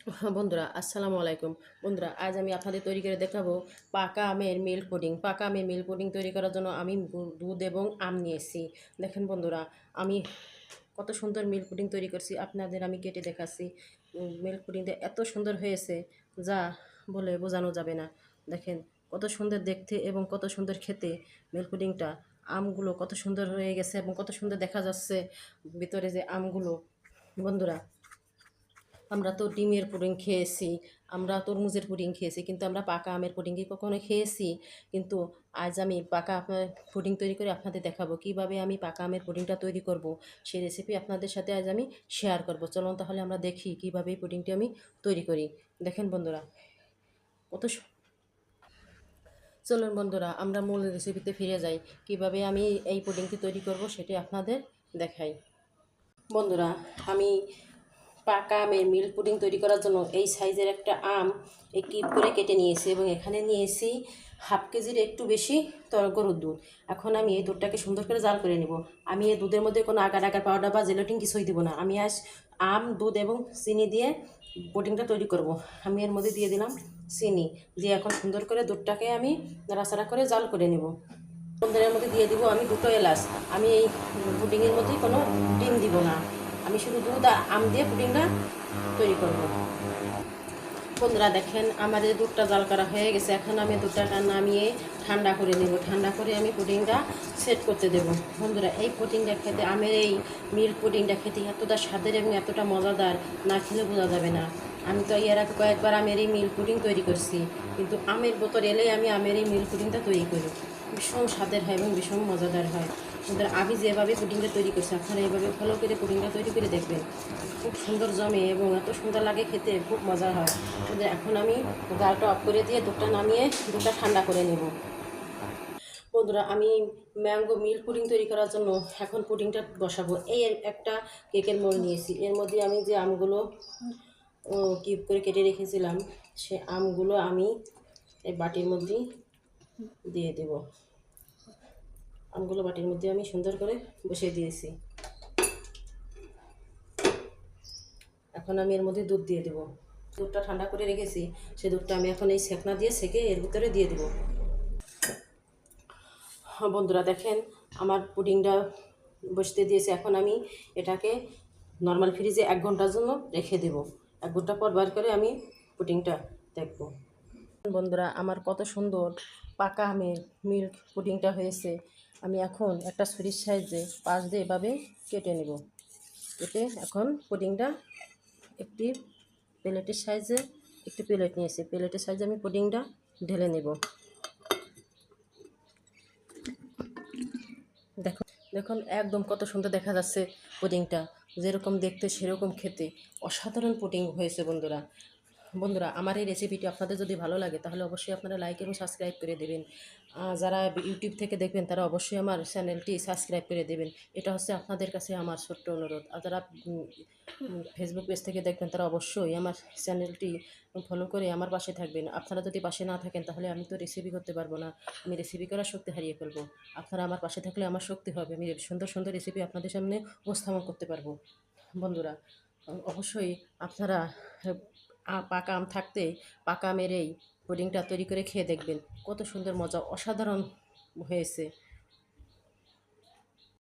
বন্ধুরা আসসালামু আলাইকুম। বন্ধুরা আজ আমি আপনাদের তৈরি করে দেখাবো পাকা আমের মিল্ক পুডিং। পাকা আমের মিল্ক পুডিং তৈরি করার জন্য আমি দুধ এবং আম নিয়েছি। দেখেন বন্ধুরা, আমি কত সুন্দর মিল্ক পুডিং তৈরি করছি, আপনাদের আমি কেটে দেখাচ্ছি। মিল্ক পুডিংটা এত সুন্দর হয়েছে যা বলে বোঝানো যাবে না। দেখেন কত সুন্দর দেখতে এবং কত সুন্দর খেতে মিল্ক পুডিংটা। আমগুলো কত সুন্দর হয়ে গেছে এবং কত সুন্দর দেখা যাচ্ছে ভিতরে যে আমগুলো। বন্ধুরা, আমরা তো ডিমের পুডিং খেয়েছি, আমরা তরমুজের পুডিং খেয়েছি, কিন্তু আমরা পাকা আমের পুডিং কি কখনো খেয়েছি? কিন্তু আজ আমি পাকা আপনার পুডিং তৈরি করে আপনাদের দেখাবো কিভাবে আমি পাকা আমের পুডিংটা তৈরি করব। সেই রেসিপি আপনাদের সাথে আজ আমি শেয়ার করব। চলুন তাহলে আমরা দেখি কিভাবে এই পুডিংটি আমি তৈরি করি। দেখেন বন্ধুরা, কত চলুন বন্ধুরা, আমরা মূল রেসিপিতে ফিরে যাই। কিভাবে আমি এই পুডিংটি তৈরি করব সেটি আপনাদের দেখাই। বন্ধুরা, আমি পাকা আমের মিল্ক পুডিং তৈরি করার জন্য এই সাইজের একটা আম একটি করে কেটে নিয়েছি এবং এখানে নিয়েছি হাফ কেজির একটু বেশি গরুর দুধ। এখন আমি এই দুধটাকে সুন্দর করে জাল করে নেব। আমি এই দুধের মধ্যে কোনো আগার আগার পাউডার বা জেলাটিন কিছুই দিব না। আমি আজ আম, দুধ এবং চিনি দিয়ে পুডিংটা তৈরি করব। আমি এর মধ্যে দিয়ে দিলাম চিনি, দিয়ে এখন সুন্দর করে দুধটাকে আমি নাড়াচাড়া করে জাল করে নেব। বন্ধুদের মধ্যে দিয়ে দিব আমি দুটো এলাচ। আমি এই পুডিংয়ের মধ্যে কোনো ডিম দিব না, আমি শুধু দুধ আর আম দিয়ে পুডিংটা তৈরি করব। বন্ধুরা দেখেন, আমার এই দুধটা জাল করা হয়ে গেছে। এখন আমি দুধটাকে নামিয়ে ঠান্ডা করে নেব। ঠান্ডা করে আমি পুডিংটা সেট করতে দেব। বন্ধুরা, এই পুডিংটা খেতে, আমের এই মিল্ক পুডিংটা খেতে এতটা স্বাদের এবং এতটা মজাদার, না খেলে বোঝা যাবে না। আমি তো এর আগে কয়েকবার আমের এই মিল্ক পুডিং তৈরি করছি, কিন্তু আমের বোতল এলেই আমি আমের এই মিল্ক পুডিংটা তৈরি করি। ভীষণ স্বাদের হয় এবং ভীষণ মজাদার হয়। বন্ধুরা, আমি যেভাবে পুডিংটা তৈরি করছি আপনারা এইভাবে ফলো করে পুডিংটা তৈরি করে দেখবেন। খুব সুন্দর জমে এবং এত সুন্দর লাগে খেতে, খুব মজা হয়। এখন আমি জালটা অফ করে দিয়ে দুধটা নামিয়ে দুধটা ঠান্ডা করে নেব। বন্ধুরা, আমি ম্যাঙ্গো মিল্ক পুডিং তৈরি করার জন্য এখন পুডিংটা বসাবো। এই একটা কেকের মোল্ড নিয়েছি, এর মধ্যে আমি যে আমগুলো কিউব করে কেটে রেখেছিলাম সে আমগুলো আমি এই বাটির মধ্যে দিয়ে দেব। আমগুলো বাটির মধ্যে আমি সুন্দর করে বসিয়ে দিয়েছি। এখন আমি এর মধ্যে দুধ দিয়ে দেবো। দুধটা ঠান্ডা করে রেখেছি, সেই দুধটা আমি এখন এই সেকনা দিয়ে সেকে এর ভিতরে দিয়ে দেবো। হ্যাঁ বন্ধুরা দেখেন, আমার পুডিংটা বসতে দিয়েছি। এখন আমি এটাকে নর্মাল ফ্রিজে 1 ঘন্টার জন্য রেখে দেব। 1 ঘন্টা পর বার করে আমি পুডিংটা দেখব। বন্ধুরা, আমার কত সুন্দর পাকা আমের মিল্ক পুডিংটা হয়েছে। আমি এখন একটা ছুরির সাহায্যে পাশ দিয়ে এভাবে কেটে নেব। কেটে এখন পুডিংটা একটি প্লেটের সাইজে, একটি প্লেট নিয়েছি, প্লেটের সাইজে আমি পুডিংটা ঢেলে নেব। দেখুন দেখুন একদম কত সুন্দর দেখা যাচ্ছে পুডিংটা। যেরকম দেখতে সেরকম খেতে, অসাধারণ পুডিং হয়েছে বন্ধুরা। বন্ধুরা, আমার এই রেসিপিটি আপনাদের যদি ভালো লাগে তাহলে অবশ্যই আপনারা লাইক এবং সাবস্ক্রাইব করে দেবেন। যারা ইউটিউব থেকে দেখবেন তারা অবশ্যই আমার চ্যানেলটি সাবস্ক্রাইব করে দেবেন। এটা হচ্ছে আপনাদের কাছে আমার ছোট্ট অনুরোধ। আর যারা ফেসবুক পেজ থেকে দেখবেন তারা অবশ্যই আমার চ্যানেলটি ফলো করে আমার পাশে থাকবেন। আপনারা যদি পাশে না থাকেন তাহলে আমি তো রেসিপি করতে পারবো না, আমি রেসিপি করার শক্তি হারিয়ে ফেলবো। আপনারা আমার পাশে থাকলে আমার শক্তি হবে, আমি সুন্দর সুন্দর রেসিপি আপনাদের সামনে উপস্থাপন করতে পারবো। বন্ধুরা, অবশ্যই আপনারা পাকা আম থাকতে পাকা আমের এই পুডিংটা তৈরি করে খেয়ে দেখবেন, কত সুন্দর মজা, অসাধারণ হয়েছে।